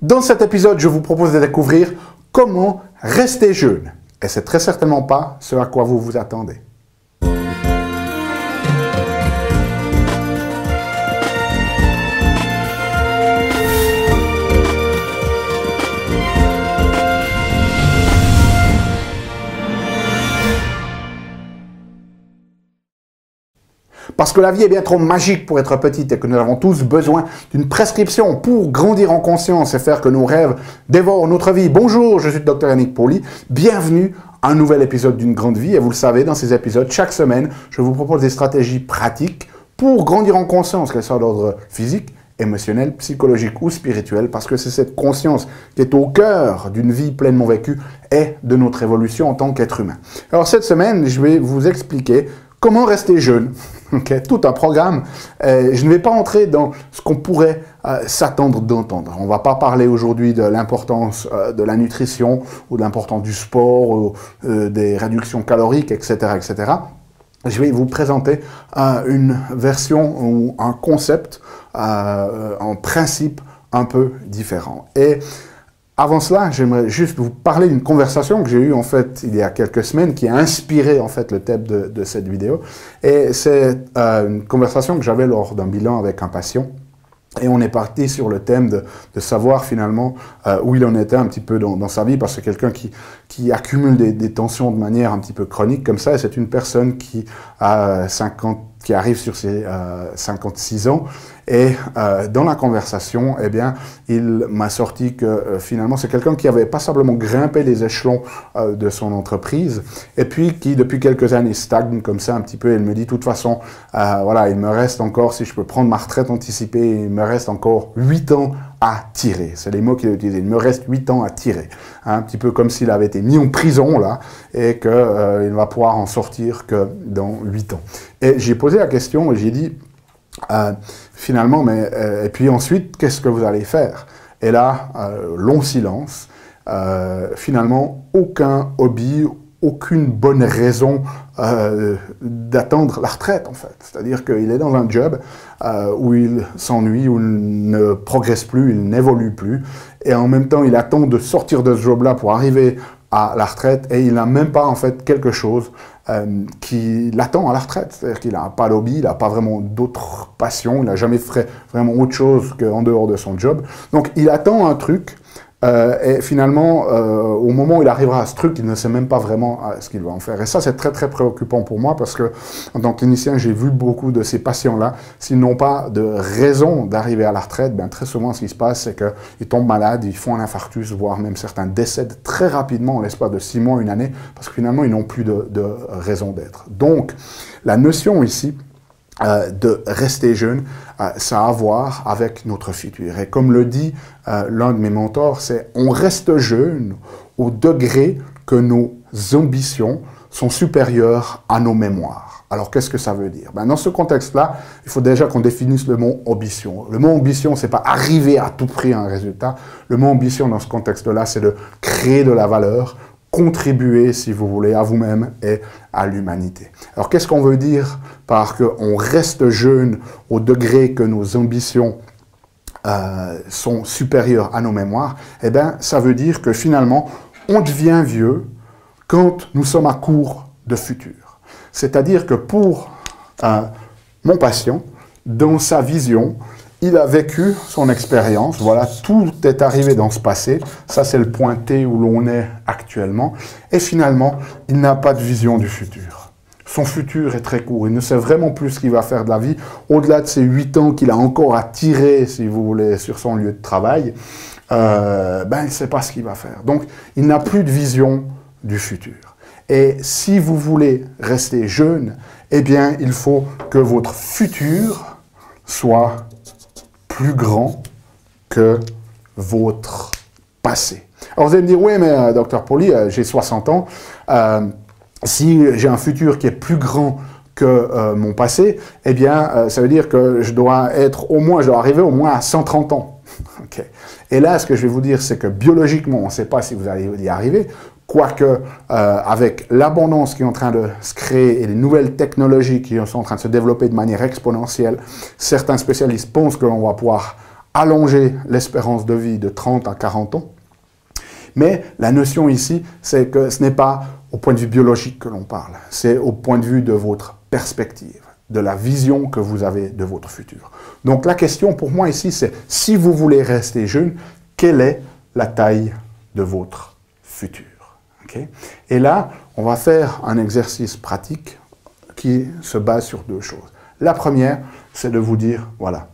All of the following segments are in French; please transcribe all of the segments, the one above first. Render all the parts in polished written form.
Dans cet épisode, je vous propose de découvrir comment rester jeune. Et c'est très certainement pas ce à quoi vous vous attendez. Parce que la vie est bien trop magique pour être petite et que nous avons tous besoin d'une prescription pour grandir en conscience et faire que nos rêves dévorent notre vie. Bonjour, je suis le Dr Yannick Pauly. Bienvenue à un nouvel épisode d'une grande vie. Et vous le savez, dans ces épisodes, chaque semaine, je vous propose des stratégies pratiques pour grandir en conscience, qu'elles soient d'ordre physique, émotionnel, psychologique ou spirituel, parce que c'est cette conscience qui est au cœur d'une vie pleinement vécue et de notre évolution en tant qu'être humain. Alors cette semaine, je vais vous expliquer comment rester jeune. Okay, tout un programme. Je ne vais pas entrer dans ce qu'on pourrait s'attendre d'entendre. On ne va pas parler aujourd'hui de l'importance de la nutrition ou de l'importance du sport ou des réductions caloriques, etc., etc. Je vais vous présenter une version ou un concept, en principe, un peu différent. Et avant cela, j'aimerais juste vous parler d'une conversation que j'ai eue en fait il y a quelques semaines qui a inspiré en fait le thème de cette vidéo. Et c'est une conversation que j'avais lors d'un bilan avec un patient. Et on est parti sur le thème de savoir finalement où il en était un petit peu dans sa vie, parce que quelqu'un qui accumule des tensions de manière un petit peu chronique comme ça, et c'est une personne qui a qui arrive sur ses 56 ans, et dans la conversation, eh bien, il m'a sorti que finalement c'est quelqu'un qui avait pas simplement grimpé les échelons de son entreprise, et puis qui depuis quelques années stagne comme ça un petit peu, et il me dit de toute façon, voilà, il me reste encore, si je peux prendre ma retraite anticipée, il me reste encore 8 ans à tirer. C'est les mots qu'il a utilisés. Il me reste 8 ans à tirer. Un petit peu comme s'il avait été mis en prison, là, et qu'il ne va pouvoir en sortir que dans 8 ans. Et j'ai posé la question, et j'ai dit, finalement, mais et puis ensuite, qu'est-ce que vous allez faire? Et là, long silence. Finalement, aucun hobby, aucune bonne raison d'attendre la retraite, en fait. C'est-à-dire qu'il est dans un job où il s'ennuie, où il ne progresse plus, il n'évolue plus, et en même temps, il attend de sortir de ce job-là pour arriver à la retraite, et il n'a même pas, en fait, quelque chose qui l'attend à la retraite. C'est-à-dire qu'il n'a pas d'hobby, il n'a pas vraiment d'autres passions, il n'a jamais fait vraiment autre chose qu'en dehors de son job. Donc, il attend un truc, et finalement, au moment où il arrivera à ce truc, il ne sait même pas vraiment ce qu'il va en faire. Et ça, c'est très, très préoccupant pour moi, parce que, en tant que clinicien, j'ai vu beaucoup de ces patients-là. S'ils n'ont pas de raison d'arriver à la retraite, bien, très souvent, ce qui se passe, c'est qu'ils tombent malades, ils font un infarctus, voire même certains décèdent très rapidement, en l'espace de 6 mois, 1 année, parce que finalement, ils n'ont plus de raison d'être. Donc, la notion ici, de rester jeune, ça a à voir avec notre futur. Et comme le dit l'un de mes mentors, c'est « on reste jeune au degré que nos ambitions sont supérieures à nos mémoires ». Alors, qu'est-ce que ça veut dire? Ben, dans ce contexte-là, il faut déjà qu'on définisse le mot ambition. Le mot ambition, c'est pas arriver à tout prix à un résultat. Le mot ambition, dans ce contexte-là, c'est de créer de la valeur, contribuer, si vous voulez, à vous-même et à l'humanité. Alors, qu'est-ce qu'on veut dire par qu'on reste jeune au degré que nos ambitions sont supérieures à nos mémoires? Eh bien, ça veut dire que finalement, on devient vieux quand nous sommes à court de futur. C'est-à-dire que pour mon patient, dans sa vision, il a vécu son expérience, voilà, tout est arrivé dans ce passé, ça c'est le point T où l'on est actuellement, et finalement, il n'a pas de vision du futur. Son futur est très court, il ne sait vraiment plus ce qu'il va faire de la vie, au-delà de ces 8 ans qu'il a encore à tirer, si vous voulez, sur son lieu de travail, ben il ne sait pas ce qu'il va faire. Donc, il n'a plus de vision du futur. Et si vous voulez rester jeune, eh bien, il faut que votre futur soit plus grand que votre passé. Alors vous allez me dire, oui, mais Dr Pauly, j'ai 60 ans, si j'ai un futur qui est plus grand que mon passé, eh bien, ça veut dire que je dois arriver au moins à 130 ans. Okay. Et là, ce que je vais vous dire, c'est que biologiquement, on ne sait pas si vous allez y arriver, quoique avec l'abondance qui est en train de se créer et les nouvelles technologies qui sont en train de se développer de manière exponentielle, certains spécialistes pensent que l'on va pouvoir allonger l'espérance de vie de 30 à 40 ans. Mais la notion ici, c'est que ce n'est pas au point de vue biologique que l'on parle, c'est au point de vue de votre perspective, de la vision que vous avez de votre futur. Donc la question pour moi ici, c'est si vous voulez rester jeune, quelle est la taille de votre futur? Okay? Et là, on va faire un exercice pratique qui se base sur deux choses. La première, c'est de vous dire, voilà,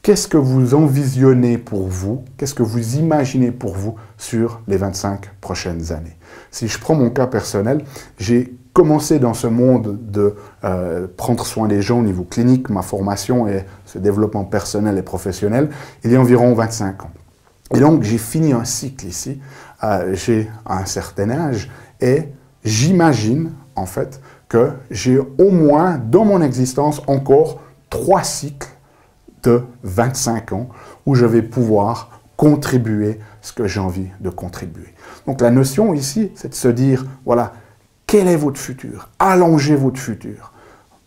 qu'est-ce que vous envisionnez pour vous, qu'est-ce que vous imaginez pour vous sur les 25 prochaines années? Si je prends mon cas personnel, j'ai commencé dans ce monde de prendre soin des gens au niveau clinique, ma formation et ce développement personnel et professionnel, il y a environ 25 ans. Et donc, j'ai fini un cycle ici, j'ai un certain âge, et j'imagine, en fait, que j'ai au moins, dans mon existence, encore 3 cycles de 25 ans où je vais pouvoir contribuer ce que j'ai envie de contribuer. Donc la notion ici, c'est de se dire, voilà, quel est votre futur? Allongez votre futur.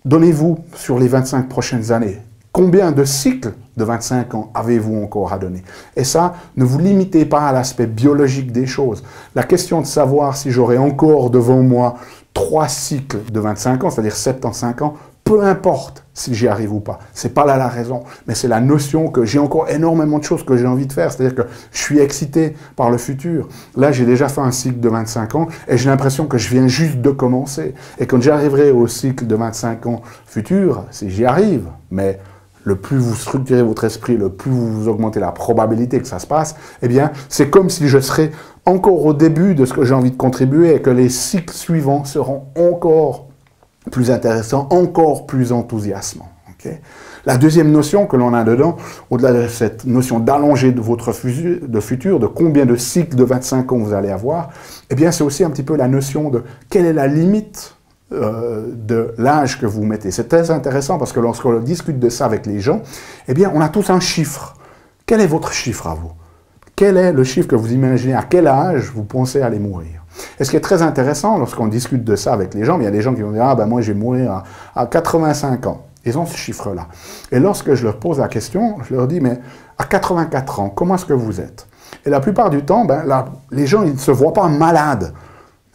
Donnez-vous sur les 25 prochaines années. Combien de cycles de 25 ans avez-vous encore à donner? Et ça, ne vous limitez pas à l'aspect biologique des choses. La question de savoir si j'aurai encore devant moi 3 cycles de 25 ans, c'est-à-dire 75 ans, peu importe si j'y arrive ou pas. C'est pas là la raison, mais c'est la notion que j'ai encore énormément de choses que j'ai envie de faire. C'est-à-dire que je suis excité par le futur. Là, j'ai déjà fait un cycle de 25 ans et j'ai l'impression que je viens juste de commencer. Et quand j'arriverai au cycle de 25 ans futur, si j'y arrive, mais le plus vous structurez votre esprit, le plus vous augmentez la probabilité que ça se passe, eh bien, c'est comme si je serais encore au début de ce que j'ai envie de contribuer et que les cycles suivants seront encore plus intéressants, encore plus enthousiasmants. Okay? La deuxième notion que l'on a dedans, au-delà de cette notion d'allonger de votre futur, de combien de cycles de 25 ans vous allez avoir, eh bien, c'est aussi un petit peu la notion de quelle est la limite de l'âge que vous mettez. C'est très intéressant parce que lorsqu'on discute de ça avec les gens, eh bien, on a tous un chiffre. Quel est votre chiffre à vous? Quel est le chiffre que vous imaginez? À quel âge vous pensez aller mourir? Et ce qui est très intéressant lorsqu'on discute de ça avec les gens, il y a des gens qui vont dire « Ah ben moi je vais mourir à 85 ans ». Ils ont ce chiffre-là. Et lorsque je leur pose la question, je leur dis « Mais à 84 ans, comment est-ce que vous êtes ?» Et la plupart du temps, ben, les gens ils ne se voient pas malades.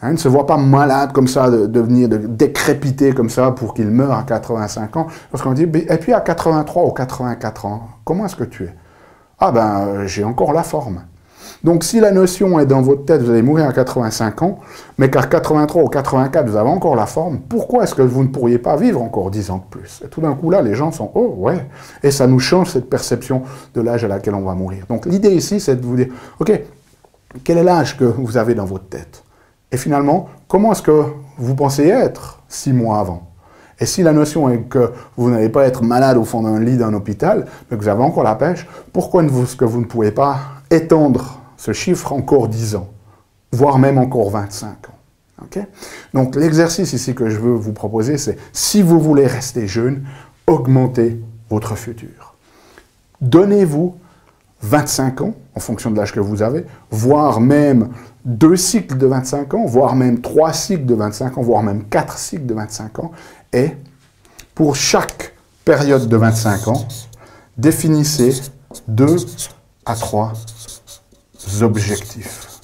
Hein, ils ne se voient pas malades comme ça, de venir décrépiter comme ça pour qu'ils meurent à 85 ans. Parce qu'on dit « Et puis à 83 ou 84 ans, comment est-ce que tu es ?» Ah ben, j'ai encore la forme. Donc, si la notion est dans votre tête, vous allez mourir à 85 ans, mais qu'à 83 ou 84, vous avez encore la forme, pourquoi est-ce que vous ne pourriez pas vivre encore 10 ans de plus? Et tout d'un coup, là, les gens sont « Oh, ouais !» Et ça nous change cette perception de l'âge à laquelle on va mourir. Donc, l'idée ici, c'est de vous dire « Ok, quel est l'âge que vous avez dans votre tête? Et finalement, comment est-ce que vous pensez être 6 mois avant? Et si la notion est que vous n'allez pas être malade au fond d'un lit d'un hôpital, mais que vous avez encore la pêche, pourquoi est-ce que vous ne pouvez pas étendre ce chiffre encore 10 ans, voire même encore 25 ans? Okay? Donc l'exercice ici que je veux vous proposer, c'est si vous voulez rester jeune, augmentez votre futur. Donnez-vous 25 ans, en fonction de l'âge que vous avez, voire même 2 cycles de 25 ans, voire même 3 cycles de 25 ans, voire même 4 cycles de 25 ans. Et pour chaque période de 25 ans, définissez 2 à 3 objectifs.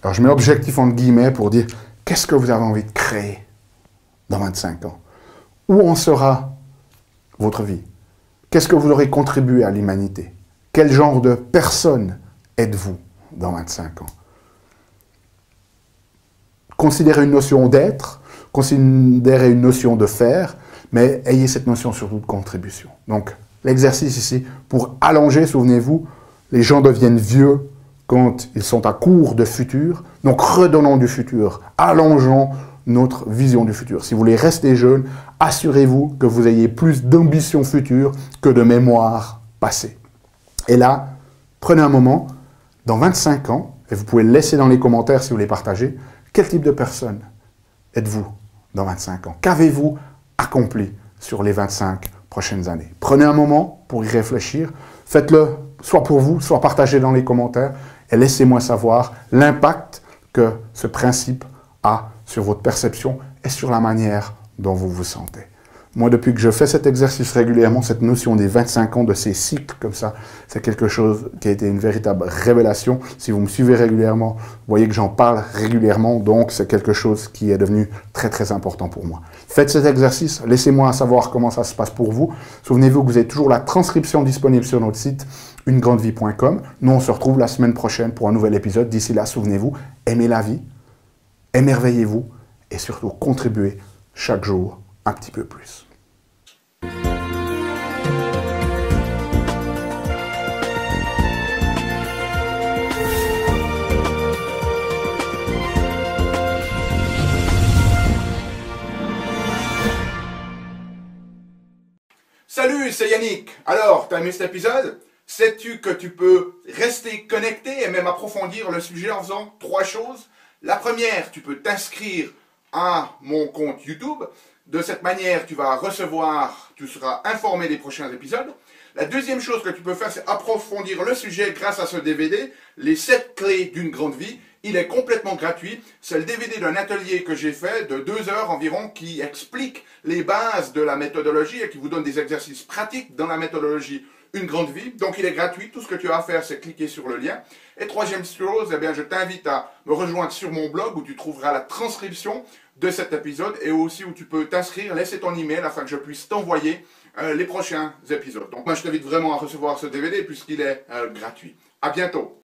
Alors je mets objectif entre guillemets pour dire qu'est-ce que vous avez envie de créer dans 25 ans? Où en sera votre vie? Qu'est-ce que vous aurez contribué à l'humanité? Quel genre de personne êtes-vous dans 25 ans? Considérez une notion d'être, considérez une notion de faire, mais ayez cette notion surtout de contribution. Donc, l'exercice ici, pour allonger, souvenez-vous, les gens deviennent vieux quand ils sont à court de futur, donc redonnons du futur, allongeons notre vision du futur. Si vous voulez rester jeune, assurez-vous que vous ayez plus d'ambition future que de mémoire passée. Et là, prenez un moment, dans 25 ans, et vous pouvez le laisser dans les commentaires si vous voulez partager, quel type de personne êtes-vous dans 25 ans? Qu'avez-vous accompli sur les 25 prochaines années? Prenez un moment pour y réfléchir, faites-le soit pour vous, soit partagez dans les commentaires, et laissez-moi savoir l'impact que ce principe a sur votre perception et sur la manière dont vous vous sentez. Moi, depuis que je fais cet exercice régulièrement, cette notion des 25 ans, de ces cycles comme ça, c'est quelque chose qui a été une véritable révélation. Si vous me suivez régulièrement, vous voyez que j'en parle régulièrement, donc c'est quelque chose qui est devenu très très important pour moi. Faites cet exercice, laissez-moi savoir comment ça se passe pour vous. Souvenez-vous que vous avez toujours la transcription disponible sur notre site unegrandevie.com. Nous, on se retrouve la semaine prochaine pour un nouvel épisode. D'ici là, souvenez-vous, aimez la vie, émerveillez-vous et surtout contribuez chaque jour un petit peu plus. Salut, c'est Yannick. Alors, t'as aimé cet épisode? Sais-tu que tu peux rester connecté et même approfondir le sujet en faisant 3 choses? La première, tu peux t'inscrire à mon compte YouTube. De cette manière, tu seras informé des prochains épisodes. La deuxième chose que tu peux faire, c'est approfondir le sujet grâce à ce DVD, les 7 clés d'une grande vie. Il est complètement gratuit. C'est le DVD d'un atelier que j'ai fait de 2 heures environ qui explique les bases de la méthodologie et qui vous donne des exercices pratiques dans la méthodologie Une Grande Vie. Donc il est gratuit. Tout ce que tu as à faire, c'est cliquer sur le lien. Et troisième chose, eh bien, je t'invite à me rejoindre sur mon blog où tu trouveras la transcription de cet épisode et aussi où tu peux t'inscrire, laisser ton email afin que je puisse t'envoyer les prochains épisodes. Donc moi, je t'invite vraiment à recevoir ce DVD puisqu'il est gratuit. À bientôt.